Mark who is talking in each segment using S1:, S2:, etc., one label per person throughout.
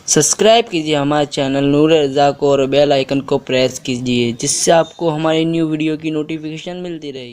S1: Subscribe कीजिए हमारे channel नूर रज़ा को और बेल आइकन को प्रेस कीजिए जिससे आपको हमारी न्यू वीडियो की नोटिफिकेशन मिलती रहे।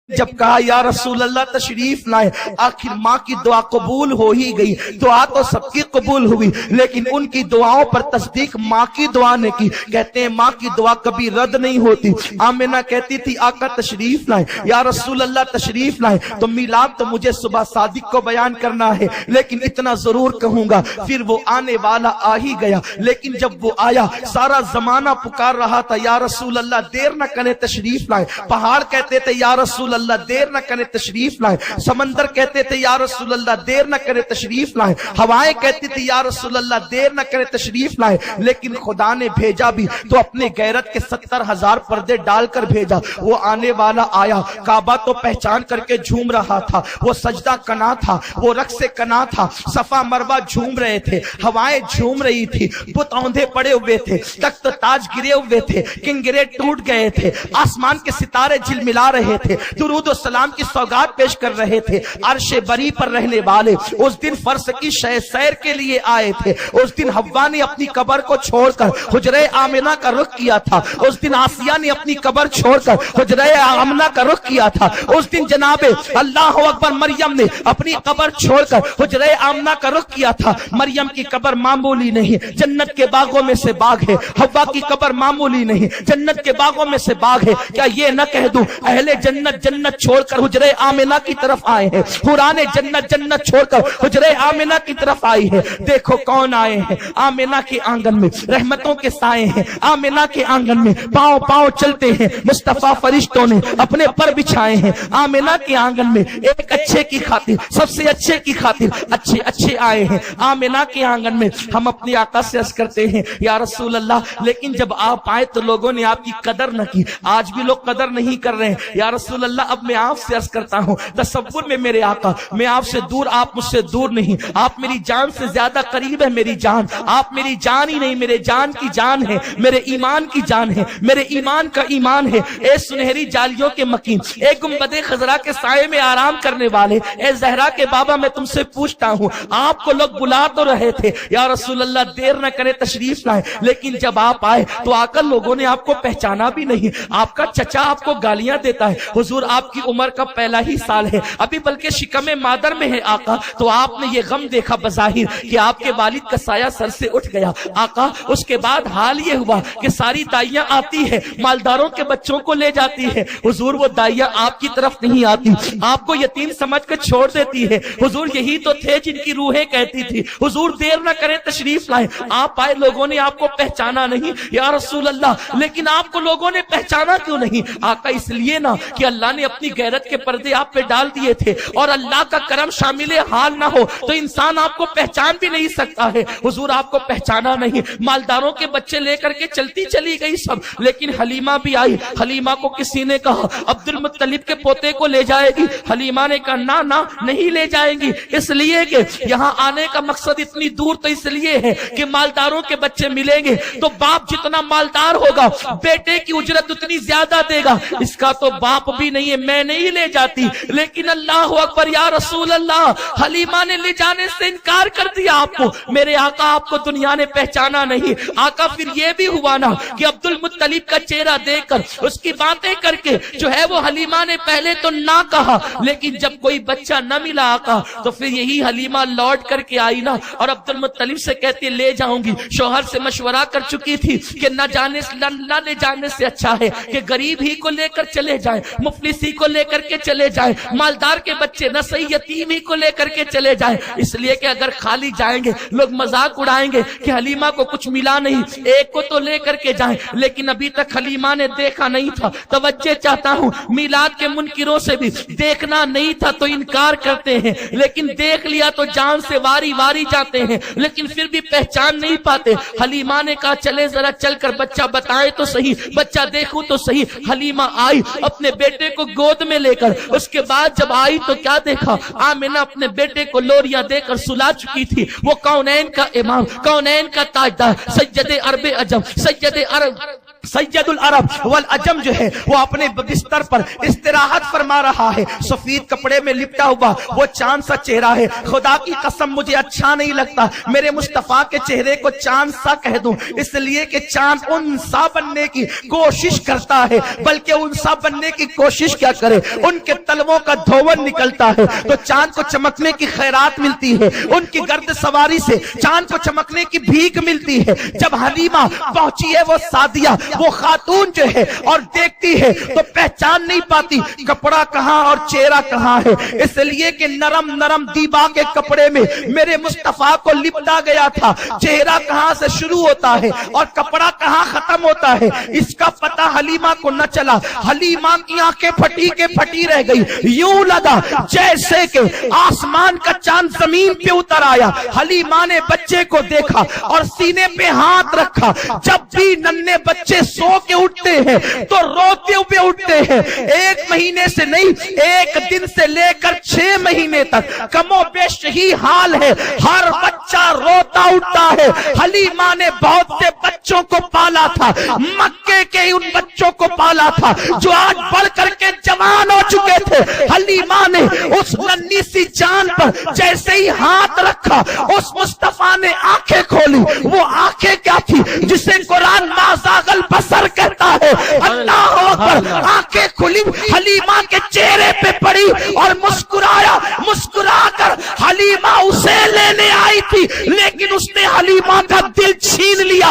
S2: जब कहा या रसूल अल्लाह तशरीफ लाए, आखिर माँ की दुआ कबूल हो ही गई। दुआ तो सबकी कबूल हुई, लेकिन उनकी दुआओं पर तस्दीक माँ की दुआ ने की। कहते हैं माँ की दुआ कभी रद्द नहीं होती। आमिना कहती थी आका तशरीफ लाए, या रसूल अल्लाह तशरीफ लाए, तो मिलाद तो मुझे सुबह सादिक को बयान करना है, लेकिन इतना जरूर कहूंगा। फिर वो आने वाला आ ही गया, लेकिन जब वो आया सारा जमाना पुकार रहा था या रसूल अल्लाह देर न करे तशरीफ लाए। पहाड़ कहते थे या रसूल अल्लाह देर न करे तशरीफ लाए, समंदर कहते थे या रसूल अल्लाह देर न करे तशरीफ लाए, हवाएं कहती थी या रसूल अल्लाह देर न करे तशरीफ लाए। लेकिन खुदा ने भेजा भी तो अपने गैरत के 70,000 पर्दे डालकर भेजा। वो आने वाला आया, काबा तो पहचान करके झूम रहा था, वो सजदा कना था, वो रक्स कना था, सफा मरवा झूम रहे थे, हवाएं झूम रही थी, बुत औंधे पड़े हुए थे, तख्त ताज गिरे हुए थे, किंगरे टूट गए थे, आसमान के सितारे झिलमिला रहे थे, दुरूद और सलाम की सौगात पेश कर रहे थे। अर्शे बरी पर रहने वाले उस दिन फर्श की सैर के लिए आए थे। उस दिन हव्वा ने अपनी कब्र को छोड़कर हुजरे आमिना का रुख किया था। उस दिन आसिया ने अपनी कब्र छोड़कर हुजरे आमिना का रुख किया था। उस दिन जनाबे अल्लाह अकबर मरियम ने अपनी कब्र छोड़कर हुजरे आमिना का रुख किया था। मरियम की कब्र मामूली नहीं, जन्नत के बागों में से बाग है। हव्वा की कब्र मामूली नहीं, जन्नत के बागों में से बाग है। क्या ये न कह दूं अहले जन्नत जन्नत छोड़कर हुजरे आमिना की तरफ आए हैं, हुराने जन्नत जन्नत छोड़कर हुजरे आमिना की तरफ आई है। देखो कौन आए हैं, आमिना के आंगन में रहमतों के साए हैं। आमिना के आंगन में पांव पांव चलते हैं, मुस्तफा फरिश्तों ने अपने पर बिछाए हैं। आमिना के आंगन में एक अच्छे की खातिर, सबसे अच्छे की खातिर अच्छे अच्छे आए हैं। आमिना के आंगन में हम अपने आका से अर्ज करते हैं या रसूल अल्लाह, लेकिन जब आप आए तो लोगों ने आपकी कदर न की। आज भी लोग कदर नहीं कर रहे हैं या रसूल अल्लाह। अब मैं आपसे अर्ज करता हूं, तसव्वुर में मेरे आका, मैं आपसे दूर, आप मुझसे दूर नहीं। आप मेरी जान से ज्यादा करीब है मेरी जान। आप मेरी जान ही नहीं, मेरे जान की जान है, मेरे ईमान की जान है, मेरे ईमान का ईमान है। ए सुनहरी जालियों के मकीन, ए गुंबदे खजरा के साये में आराम करने वाले, ए जहरा के बाबा, मैं तुमसे पूछता हूं, आपको लोग बुला तो रहे थे या रसूल अल्लाह देर न करे तशरीफ लाए, लेकिन जब आप आए तो आकर लोगों ने आपको पहचाना भी नहीं। आपका चचा आपको गालियां देता है। हुजूर आपकी उम्र का पहला ही साल है, अभी बल्कि शिकमे मादर में है आका। तो आपने ये गम देखा बज़ाहिर कि आपके वालिद का साया सर से उठ गया आका। उसके बाद हाल ये हुआ कि सारी दाइयां आती है, मालदारों के बच्चों को ले जाती है। हुजूर वो दाइयां आपकी तरफ नहीं आती, आपको यतीम समझ कर छोड़ देती है। हुजूर यही तो थे जिनकी रूहें कहती थी हुजूर देर न करें तशरीफ लाए। आप आए, लोगों ने आपको पहचाना नहीं या रसूल अल्लाह, लेकिन आपको लोगों ने पहचाना क्यों नहीं आका? इसलिए ना कि अल्लाह ने अपनी गैरत के पर्दे आप पे डाल दिए थे, और अल्लाह का करम शामिल हाल ना हो तो इंसान आपको पहचान भी नहीं सकता है। हुजूर आपको पहचाना नहीं, मालदारों के बच्चे लेकर के चलती चली गई सब, लेकिन हलीमा भी आई। हलीमा को किसी ने कहा अब्दुल मुत्तलिब के पोते को ले जाएगी। हलीमा ने कहा ना ना नहीं ले जाएंगी, इसलिए कि यहाँ आने का मकसद इतनी दूर तो इसलिए है कि मालदारों के बच्चे मिलेंगे तो बाप जितना मालदार होगा बेटे की उजरत उतनी ज्यादा देगा। इसका तो बाप भी नहीं है, मैं नहीं ले जाती। लेकिन अल्लाह अकबर या रसूल अल्लाह, हलीमा ने ले जाने से इनकार कर दिया आपको। मेरे आका आपको दुनिया ने पहचाना नहीं आका। फिर ये भी हुआ ना कि अब्दुल मुत्तलिब का चेहरा देखकर उसकी बातें करके जो है वो हलीमा ने पहले तो ना कहा, लेकिन जब कोई बच्चा न मिला आका तो फिर यही हलीमा लौट करके आई ना, और अब्दुल मुत्तलिब से कहती ले जाऊंगी। शोहर से मशवरा कर चुकी थी कि न ले जाने से अच्छा है कि गरीब ही को लेकर चले जाए, मुफलिसी को लेकर के चले जाए, मालदार के बच्चे न सही यतीम ही को लेकर के चले जाए। इसलिए कि अगर खाली जाएंगे लोग मजाक उड़ाएंगे कि हलीमा को कुछ मिला नहीं, एक को तो लेकर के जाएं। लेकिन अभी तक हलीमा ने देखा नहीं था। तवज्जो चाहता हूं, मिलाद के मुनकिरों से भी देखना नहीं था तो इनकार करते हैं, लेकिन देख लिया तो जान से वारी वारी जाते हैं, लेकिन फिर भी पहचान नहीं पाते। हलीमा ने कहा चले जरा चलकर बच्चा बताए तो सही, बच्चा देखूं तो सही। हलीमा आई अपने बेटे को गोद में लेकर। उसके बाद जब आई तो क्या देखा, आमिना अपने बेटे को लोरिया देकर सुला चुकी थी। वो कौनैन का इमाम, कौनैन का ताजदार, सैयदे अरब अजम, सैयदे अरब سیدُ العرب والعجم جو ہے وہ اپنے بستر پر استراحت فرما رہا ہے، سفید کپڑے میں لپٹا ہوا وہ چاند سا چہرہ ہے۔ خدا کی قسم مجھے اچھا نہیں لگتا میرے مصطفیٰ کے چہرے کو چاند سا کہہ دوں، اس لیے کہ چاند انسا بننے کی کوشش کرتا ہے، بلکہ انسا بننے کی کوشش کیا کرے، ان کے تلووں کا دھون نکلتا ہے تو چاند کو چمکنے کی خیرات ملتی ہے، ان کی گرد سواری سے چاند کو چمکنے کی بھیک ملتی ہے۔ جب حلیمہ پہنچی ہے وہ سعدیہ، وہ خاتون جو ہے اور دیکھتی ہے تو پہچان نہیں پاتی کپڑا کہاں اور چہرہ کہاں ہے، اس لیے کہ نرم نرم دیبا کے کپڑے میں میرے مصطفیٰ کو لپٹا گیا تھا، چہرہ کہاں سے شروع ہوتا ہے اور کپڑا کہاں ختم ہوتا ہے اس کا پتہ حلیمہ کو نہ چلا۔ حلیمہ کی آنکھیں پھٹی کے پھٹی رہ گئی، یوں لگا جیسے کہ آسمان کا چاند زمین پہ اتر آیا۔ حلیمہ نے بچے کو دیکھا اور سینے پہ ہاتھ رکھا۔ جب بھی ننھے بچے سو کے اٹھتے ہیں تو روتے ہوئے اٹھتے ہیں، 1 مہینے سے نہیں 1 دن سے لے کر 6 مہینے تک کم و بیش یہی حال ہے، ہر بچہ روتا اٹھتا ہے۔ حلیمہ نے بہت سے بچوں کو پالا تھا، مکے کے ان بچوں کو پالا تھا جو آج بڑھ کر کے جوان ہو چکے تھے۔ حلیمہ نے اس ننھی سی جان پر جیسے ہی ہاتھ رکھا اس مصطفیٰ نے آنکھیں کھولی، وہ آنکھیں کیا تھی جسے قرآن ما زاغ البصر کہتا ہے، اللہ اکبر، آنکھیں کھلی، حلیمہ کے چہرے پہ پڑی اور مسکرایا، مسکرا کر حلیمہ اسے لینے آئی تھی لیکن اس نے حلیمہ کا دل چھین لیا،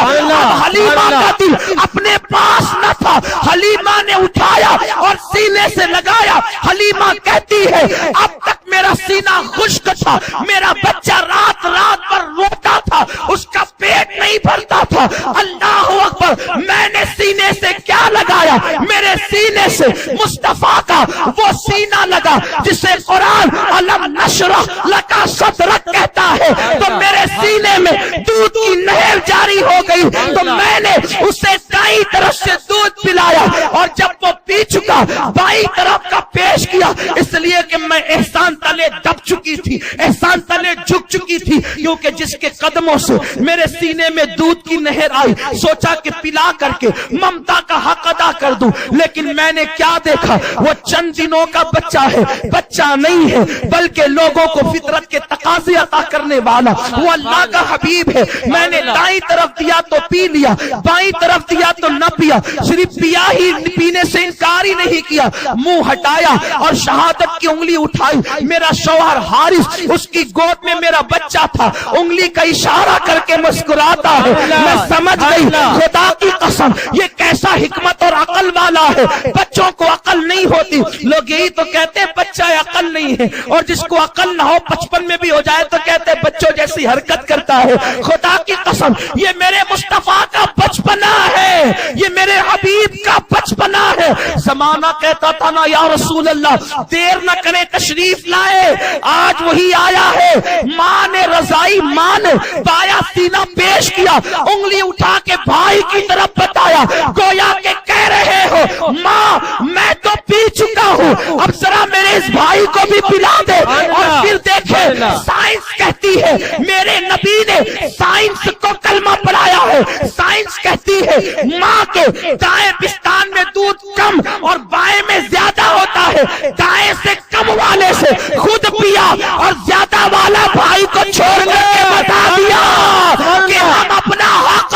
S2: حلیمہ کا دل اپنے پاس نہ تھا، حلیمہ نے اٹھایا اور سینے سے لگایا۔ حلیمہ کہتی ہے اب تک میرا سینہ خشک تھا، میرا بچہ رات رات پر روتا تھا، اس کا پیٹ نہیں بھرتا تھا، اللہ اکبر، میں نے سینے سے کیا لگایا، میرے سینے سے مصطفیٰ کا وہ سینہ لگا جسے قرآن علم نشرح لکا صدرک کہتا ہے، تو میرے سینے میں دودھ کی نہر جاری ہو گئی، تو میں نے اسے دائیں طرف سے دودھ پلایا اور جب وہ پی چکا بائیں طرف کا پیش کیا، اس لیے کہ میں احسان تلے دب چکی تھی، احسان تلے جھک چکی تھی، کیونکہ جس کے قدموں سے میرے سینے میں دودھ کی نہر آئی سوچا کہ پلا کر کے ممتا کا حق ادا کر دوں، لیکن میں نے کیا دیکھا، وہ چند دنوں کا بچہ ہے، بچہ نہیں ہے بلکہ لوگوں کو فطرت کے تقاضے عطا کرنے والا وہ اللہ کا حبیب ہے۔ میں نے دائیں طرف دیا تو پی لیا، بائیں طرف دیا تو نہ پیا، صرف پیا ہی پینے سے انکار ہی نہیں کیا، منہ ہٹایا اور شہادت کی انگلی اٹھائی۔ میرا شوہر حارث اس کی گود میں میرا بچہ تھا، انگلی کا اشارہ کر کے مسکراتا ہے، میں سمجھ گئی خدا کی قسم یہ کیسا حکمت اور عقل والا ہے، بچوں کو عقل نہیں ہوتی، لوگ یہی تو کہتے ہیں بچہ عقل نہیں ہے، اور جس کو عقل نہ ہو 55 میں بھی ہو جائے تو کہتے ہیں بچوں جیسی حرکت کرتا ہے۔ خدا کی قسم یہ میرے مصطفیٰ کا بچپنا ہے، یہ میرے حبیب کا بچپنا ہے۔ زمانہ کہتا تھا نا یا رسول اللہ دیر نہ کرے تشریف لائے، آج وہی آیا ہے۔ ماں نے رضائی، ماں نے بایا سینہ پیش کیا، انگلی اٹھا کے بھائی کی طرف بتایا، گویا کہ کہہ رہے ہو ماں میں تو پی چکا ہوں، اب ذرا میرے اس بھائی کو بھی پلا دے۔ اور پھر دیکھے سائنس کہتی ہے، میرے نبی نے سائنس کو کلمہ پڑھایا ہے، سائنس کہتی ہے ماں کے دائیں پستان میں دودھ کم اور بائیں میں زیادہ ہوتا ہے، دائیں سے کم والے سے خود پیا اور زیادہ والا بھائی کو چھوڑنے کے بتا دیا کہ ہم اپنا حق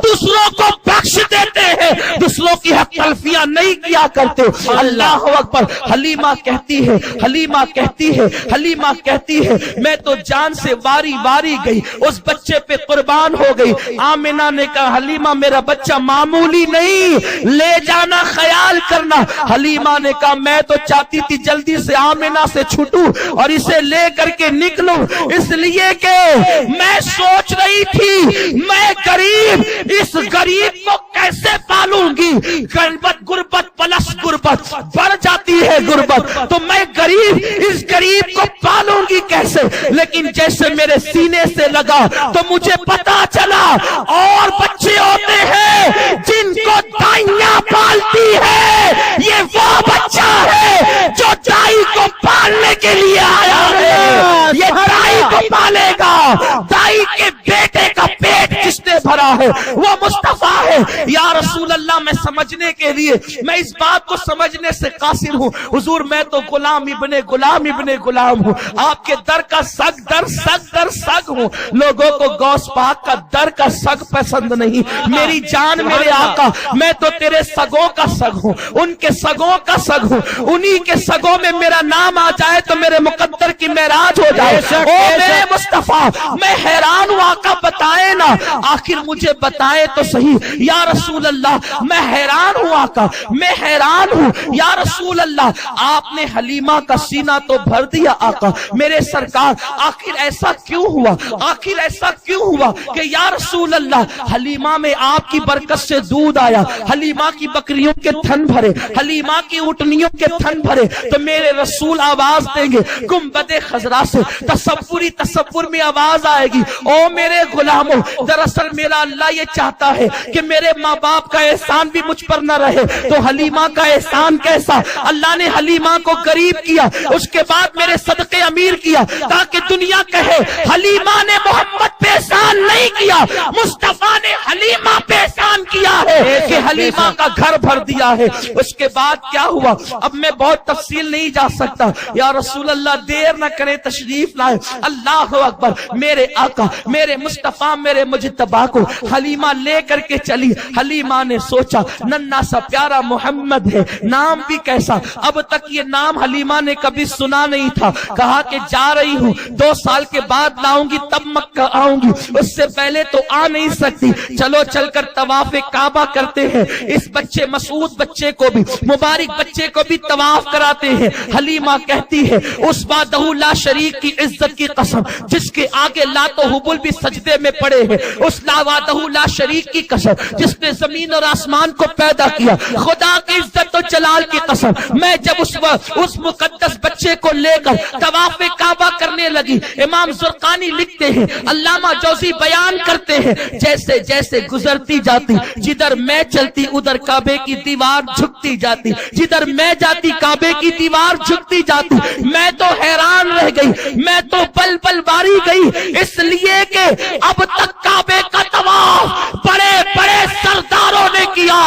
S2: دوسروں کو بخش دیتے ہیں، دوسروں کی حق تلفیاں نہیں کیا کرتے۔ اللہ اکبر، حلیمہ کہتی ہے، حلیمہ کہتی ہے، حلیمہ کہتی ہے میں تو جان سے واری واری گئی، اس بچے پہ قربان ہو گئی۔ آمنہ نے کہا حلیمہ میرا بچہ معمولی نہیں، لے جانا، خیال کرنا۔ حلیمہ نے کہا میں تو چاہتی تھی جلدی سے آمنہ سے چھوٹوں اور اسے لے کر کے نکلوں، اس لیے کہ میں سوچ رہی تھی میں غریب، اس غریب کو کیسے پالوں گی، غربت پلس غربت بڑھ جاتی ہے غربت، تو میں غریب، اس غریب کو پالوں گی کیسے۔ لیکن جیسے میرے سینے سے لگا تو مجھے پتا چلا اور بچے ہوتے ہیں جن کو دائیاں پالتی ہے، یہ وہ بچہ ہے جو دائی کو پالنے کے لیے آیا ہے، یہ دائی کو پالے گا، دائی کے بیٹے کا پیٹ جس نے भरा है, वो मुस्तफा है। या रसूल अल्लाह, मैं समझने के लिए, मैं इस बात को समझने से कासिर हूँ हुजूर, मैं तो गुलाम इब्ने गुलाम हूँ, आपके दर का सग हूँ। लोगों को गौस पाक का दर का सग पसंद नहीं। मेरी जान मेरे आका, मैं तो तेरे सगों का सग हूँ, उनके सगों का सग हूँ। उन्हीं के सगों में मेरा नाम आ जाए तो मेरे मुकद्दर की मेराज हो जाए। ओ मेरे मुस्तफा, मैं हैरान हूँ आका, बताए ना, आखिर मुझे बताए तो सही। या रसूल अल्लाह, मैं हैरान हूँ आका, मैं हैरान हूँ। या रसूल अल्लाह, आपने हलीमा का सीना तो भर दिया आका, मेरे सरकार, आखिर ऐसा क्यों हुआ, आखिर ऐसा क्यों हुआ कि या रसूल अल्लाह, हलीमा में आपकी बरकत से दूध आया, हलीमा की बकरियों के थन भरे, हलीमा की ऊँटनियों के थन भरे, तो मेरे रसूल आवाज देंगे गुंबदे खजरा से, तसव्वुर में आवाज आएगी, ओ मेरे गुलामों, दरअसल मेरा अल्लाह ये चाहता है कि मेरे माँ बाप का एहसान भी मुझ पर न रहे, तो हलीमा का एहसान कैसा, अल्लाह ने हलीमा को गरीब किया, उसके बाद मेरे सदके अमीर किया, ताकि दुनिया कहे हलीमा ने मोहम्मद पे एहसान नहीं किया, मुस्तफा ने हलीमा पे एहसान किया है कि हलीमा का घर भर दिया है। उसके बाद क्या हुआ, अब मैं बहुत तफसील नहीं जा सकता। या रसूल अल्लाह, देर न करे, तशरीफ लाए। अल्लाह अकबर, मेरे आका, मेरे मुस्तफा, मेरे मुजतबा को हलीमा ले करके चली। हलीमा ने सोचा नन्ना सा प्यारा मोहम्मद है, नाम भी कैसा, अब तक ये नाम हलीमा ने कभी सुना नहीं था। कहा कि जा रही हूँ, 2 साल के बाद लाऊंगी, तब मक्का आऊंगी, उससे पहले तो आ नहीं सकती। चलो चलकर तवाफ काबा करते हैं। इस बच्चे मसूद बच्चे को भी, मुबारक बच्चे को भी तवाफ कराते हैं। हलीमा कहती है, उस वादहु ला शरीक की इज्जत की कसम, जिसके आगे लातो हुबुल भी सजदे में पड़े हैं, उस वादहु ला शरीक की कसम, जिसने जमीन और आसमान को पैदा किया, खुदा की इज्जत और जलाल की कसम, मैं जब उस मुकद्दस बच्चे को लेकर तवाफ काबा करने लगी, इमाम जुर्कानी लिखते हैं, अल्लामा जौजी बयान करते हैं, जैसे जैसे गुजरती जाती, जिधर मैं चलती उधर काबे की दीवार झुकती जाती, जिधर मैं जाती काबे की दीवार झुकती जाती। मैं तो हैरान रह गई, मैं तो पल पल बारी गई, इसलिए कि अब तक काबे का तवाफ बड़े बड़े सरदारों ने किया,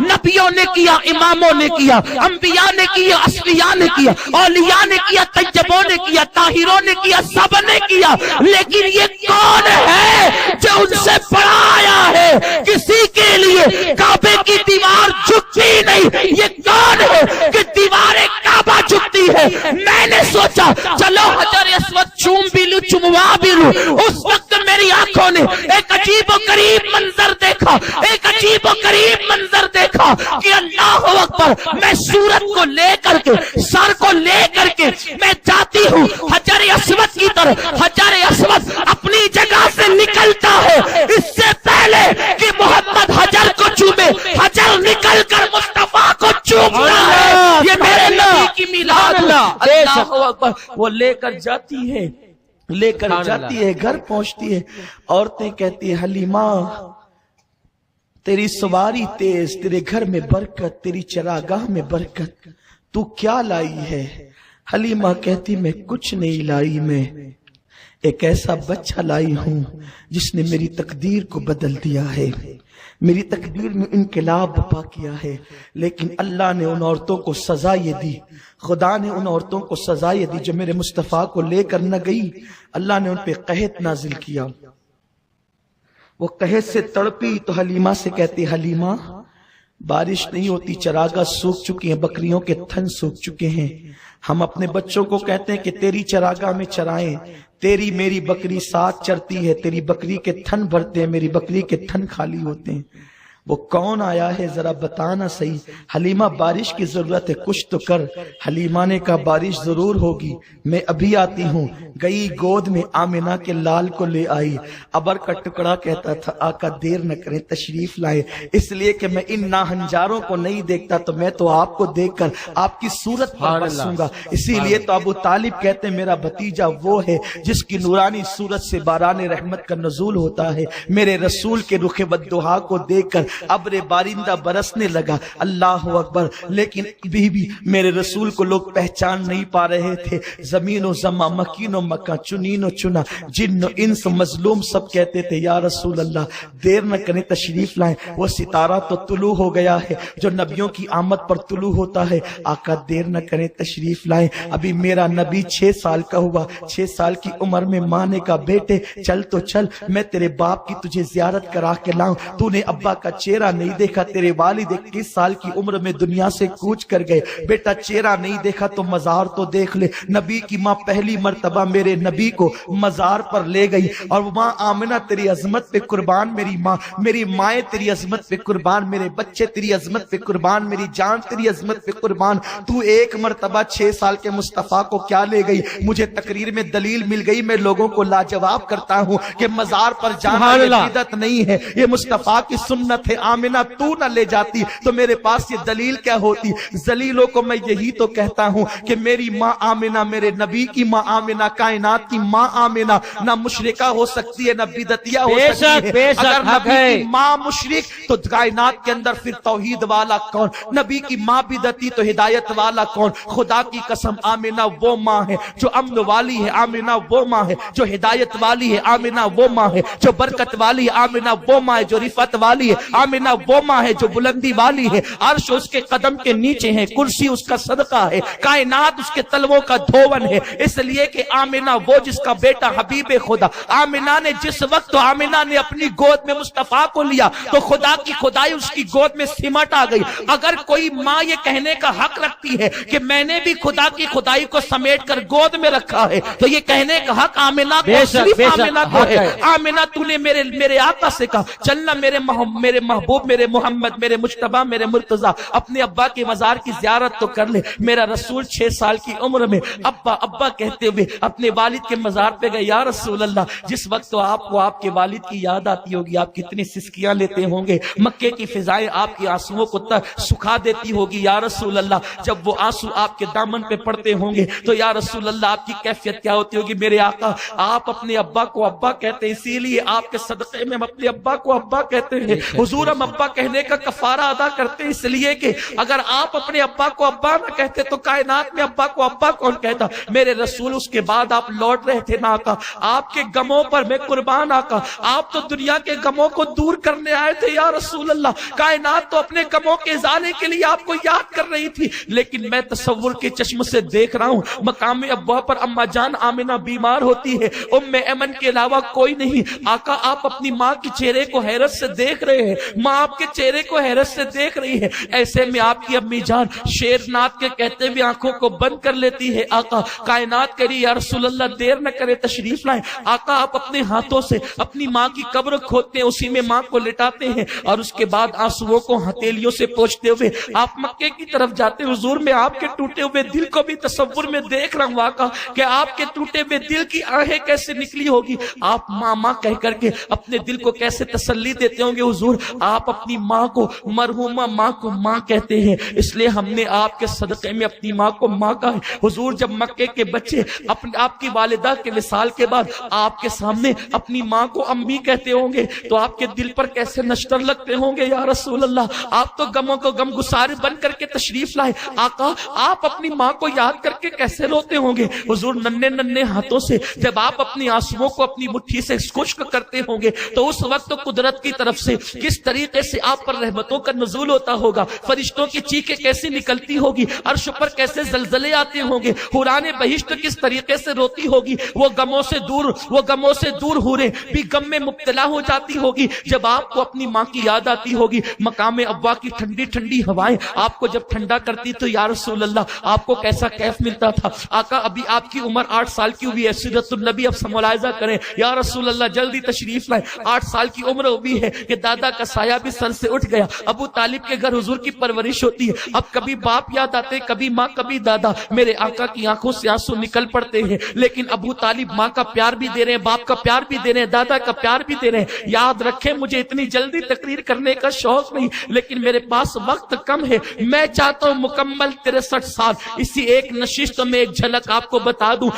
S2: नबियों ने किया, इमामों ने किया, अंबिया ने किया, असफिया ने किया, औलिया ने किया, तैयबों ने किया, ताहिरों ने किया, सब ने किया, लेकिन ये कौन है जो उनसे बड़ा आया है? किसी के लिए काबे की दीवार झुकती नहीं, ये कौन है कि दीवारें काबा झुकती है? मैंने सोचा चलो हजर अस्वद चूम भी लूं, चुमवा भी लूं। उस वक्त मेरी आंखों ने एक अजीब गरीब मंजर देखा, एक अजीब गरीब मंजर देखा कि अल्लाह अकबर, मैं सूरत को लेकर के, सर को लेकर के मैं जाती हूँ हजर अस्वद की तरफ। हजर अस्वद अपनी जगह से निकलता है, इससे पहले कि मोहम्मद हजर को चूमे, हजर निकल कर मुस्तफा को चूमता है। ये मेरे नबी की मिलाद। अल्लाह अकबर, वो लेकर जाती है, लेकर जाती है, घर पहुंचती है, औरतें कहती है, हलीमा तेरी सवारी तेज, तेरे घर में बरकत, तेरी चरागाह में बरकत, तू क्या लाई है? हलीमा कहती, मैं कुछ नहीं लाई, मैं एक ऐसा बच्चा लाई हूं जिसने मेरी तकदीर को बदल दिया है, मेरी तकदीर में इनकलाब बपा किया है। लेकिन अल्लाह ने उन औरतों को सजा ये दी, खुदा ने उन औरतों को सजा ये दी जो मेरे मुस्तफा को लेकर न गई। अल्लाह ने उन पे कहत नाजिल किया, वो कहत से तड़पी तो हलीमा से कहती, हलीमा बारिश नहीं होती, चरागाह सूख चुकी हैं, बकरियों के थन सूख चुके हैं, हम अपने बच्चों को कहते हैं कि तेरी चरागाह में चराएं, तेरी मेरी बकरी साथ चरती है, तेरी बकरी के थन भरते हैं, मेरी बकरी के थन खाली होते हैं। वो कौन आया है जरा बताना सही। हलीमा बारिश की जरूरत है, कुछ तो कर। हलीमा ने कहा बारिश जरूर होगी, मैं अभी आती हूँ। गई गोद में आमिना के लाल को ले आई। अबर का टुकड़ा कहता था आका देर न करें तशरीफ लाए, इसलिए कि मैं इन नाहंजारों को नहीं देखता तो मैं तो आपको देखकर आपकी सूरत पर बसूंगा। इसीलिए तो अबू तालिब कहते हैं मेरा भतीजा वो है जिसकी नूरानी सूरत से बारान रहमत का नजूल होता है। मेरे रसूल के रुखे बद्दुहा को देखकर ابر بارندہ برسنے لگا. اللہ اکبر. لیکن بھی میرے رسول کو لوگ پہچان نہیں پا رہے تھے. زمین و زمان، مکین و مکان، چنین و چنا، جن و انس، مظلوم سب کہتے تھے یا رسول اللہ دیر نہ کریں تشریف لائیں. وہ ستارہ تو طلوع ہو گیا ہے جو نبیوں کی آمد پر طلوع ہوتا ہے. آقا دیر نہ کریں تشریف لائیں. ابھی میرا نبی 6 سال کا ہوا. 6 سال کی عمر میں ماں نے کہا بیٹے چل تو چل، میں تیرے باپ کی تجھے زیارت کرا کے لاؤں. تو نے ابا کا چہرہ نہیں دیکھا. تیرے والد 21 سال کی عمر میں دنیا سے کوچ کر گئے. بیٹا چہرہ نہیں دیکھا تو مزار تو دیکھ لے. نبی کی ماں پہلی مرتبہ میرے نبی کو مزار پر لے گئی اور ماں آمنہ تیری عظمت پہ قربان میری ماں، میری مائیں تیری عظمت پہ قربان، میرے بچے تیری عظمت پہ قربان، میری جان تیری عظمت پہ قربان. تو ایک مرتبہ 6 سال کے مصطفیٰ کو کیا لے گئی؟ مجھے تقریر میں دلیل مل گئی. میں لوگوں کو لاجواب کرتا ہوں کہ مزار پر جانا یہ بدعت نہیں ہے، یہ مصطفیٰ کی سنت ہے. آمنہ تو نہ لے جاتی تو میرے پاس یہ دلیل کیا ہوتی؟ ذلیلوں کو میں یہی تو کہتا ہوں کہ میری ماں آمنہ، میرے نبی کی ماں آمنہ، کائنات کی ماں آمنہ نہ مشرکہ ہو سکتی ہے نہ بدعتیہ ہو سکتی ہے. اگر نبی کی ماں مشرک تو کائنات کے اندر پھر توحید والا کون؟ نبی کی ماں بدعتی تو ہدایت والا کون؟ خدا کی قسم آمنہ وہ ماں ہے جو امن والی ہے. آمنہ وہ ماں ہے جو ہدایت والی ہے. آمنہ وہ ماں ہے جو برکت والی ہے. آمنہ وہ ماں ہے جو رفعت والی ہے. آمنہ وہ ماں ہے جو بلندی والی ہے. عرش اس کے قدم کے نیچے ہے، کرسی اس کا صدقہ ہے، کائنات اس کے تلووں کا دھون ہے. اس لیے کہ آمنہ وہ جس کا بیٹا حبیب خدا. آمنہ نے جس وقت آمنہ نے اپنی گود میں مصطفیٰ کو لیا تو خدا کی خدائی اس کی گود میں سمٹ آ گئی. اگر کوئی ماں یہ کہنے کا حق رکھتی ہے کہ میں نے بھی خدا کی خدائی کو سمیٹ کر گود میں رکھا ہے تو یہ کہنے کا حق آمنہ کو، صرف آمنہ کو ہے. آمنہ تو نے میرے آقا سے کہا چلنا میرے محبوب، میرے محمد، میرے مجتبی، میرے مرتضیٰ اپنے ابا کے مزار کی زیارت تو کر لے. میرا رسول 6 سال کی عمر میں ابا ابا کہتے ہوئے اپنے والد کے مزار پہ گئے. یا رسول اللہ جس وقت تو آپ کو آپ کے والد کی یاد آتی ہوگی آپ کتنی سسکیاں لیتے ہوں گے. مکے کی فضائیں آپ کی آنسوؤں کو سکھا دیتی ہوگی. یا رسول اللہ جب وہ آنسو آپ کے دامن پہ پڑتے ہوں گے تو یا رسول اللہ آپ کی کیفیت کیا ہوتی ہوگی؟ میرے آقا آپ اپنے ابا کو ابا کہتے ہیں، اسی لیے آپ کے صدقے میں ہم اپنے ابا کو ابا کہتے ہیں. حضور ہم ابا کہنے کا کفارہ ادا کرتے ہیں اس لیے کہ اگر آپ اپنے ابا کو ابا نہ کہتے تو کائنات میں ابا کو ابا کون کہتا؟ میرے رسول اس کے بعد آپ لوٹ رہے تھے نا آقا، آپ کے غموں پر میں قربان آقا، آپ تو دنیا کے غموں کو دور کرنے آئے تھے. یا رسول اللہ کائنات تو اپنے غموں کے ازالے کے لیے آپ کو یاد کر رہی تھی، لیکن میں تصور کے چشم سے دیکھ رہا ہوں مقام ابوا پر اما جان آمنہ بیمار ہوتی ہے، ام ایمن کے علاوہ کوئی نہیں. آقا آپ اپنی ماں کے چہرے کو حیرت سے دیکھ رہے ہیں، ماں آپ کے چہرے کو حیرت سے دیکھ رہی ہے. ایسے میں آپ کی امی جان شیر نات کے کہتے ہوئے آنکھوں کو بند کر لیتی ہے. آقا کائنات کری یا رسول اللہ دیر نہ کرے تشریف لائیں. آقا آپ اپنے ہاتھوں سے اپنی ماں کی قبر کھودتے ہیں، اسی میں ماں کو لٹاتے ہیں اور اس کے بعد آنسوؤں کو ہتھیلیوں سے پوچھتے ہوئے آپ مکے کی طرف جاتے. حضور میں آپ کے ٹوٹے ہوئے دل کو بھی تصور میں دیکھ رہا ہوں آقا کہ آپ کے ٹوٹے ہوئے دل کی آہیں کیسے نکلی ہوگی. آپ ماں ماں کہہ کر کے اپنے دل کو کیسے تسلی دیتے ہوں گے. حضور آپ اپنی ماں کو، مرحومہ ماں کو ماں کہتے ہیں، اس لیے ہم نے آپ کے صدقے میں اپنی ماں کو ماں کہا ہے. حضور جب مکے کے بچے آپ کی والدہ کے وصال کے بعد آپ کے سامنے اپنی ماں کو امی کہتے ہوں گے تو آپ کے دل پر کیسے نشتر لگتے ہوں گے. یا رسول اللہ آپ تو غموں کو غم گسار بن کر کے تشریف لائے. آقا آپ اپنی ماں کو یاد کر کے کیسے روتے ہوں گے. حضور ننھے ننھے ہاتھوں سے جب آپ اپنی آنسوؤں کو اپنی مٹھی سے خشک کرتے ہوں گے تو اس وقت تو قدرت کی طرف سے کس طریقے سے آپ پر رحمتوں کا نزول ہوتا ہوگا، فرشتوں کی چیخیں کیسے نکلتی ہوگی، عرش پر کیسے زلزلے آتے ہوں گے، حوران بہشت کس طریقے سے روتی ہوگی. وہ غموں سے دور حوریں بھی غم میں مبتلا ہو جاتی ہوگی جب آپ کو اپنی ماں کی یاد آتی ہوگی. مقام ابوا کی ٹھنڈی ٹھنڈی ہوائیں آپ کو جب ٹھنڈا کرتی تو یا رسول اللہ آپ کو کیسا کیف ملتا تھا. آقا ابھی آپ کی عمر 8 سال کی ہوئی ہے، سیرت النبی اب ملاحظہ کریں. یا رسول اللہ جلدی تشریف لائیں. 8 سال کی عمر ہوئی ہے کہ دادا کا سایہ بھی سر سے اٹھ گیا. ابو طالب کے گھر حضور کی پرورش ہوتی ہے. اب کبھی باپ یاد آتے، کبھی ماں، کبھی دادا. میرے آقا کی آنکھوں سے آنسو نکل پڑتے ہیں، لیکن ابو طالب ماں کا پیار بھی دے رہے ہیں، باپ کا پیار بھی دے رہے ہیں، دادا کا پیار بھی دے رہے ہیں. یاد رکھیں مجھے اتنی جلدی تقریر کرنے کا شوق نہیں، لیکن میرے پاس وقت کم ہے. میں چاہتا ہوں مکمل 63 سال اسی ایک نشست میں ایک جھلک آپ کو بتا دوں.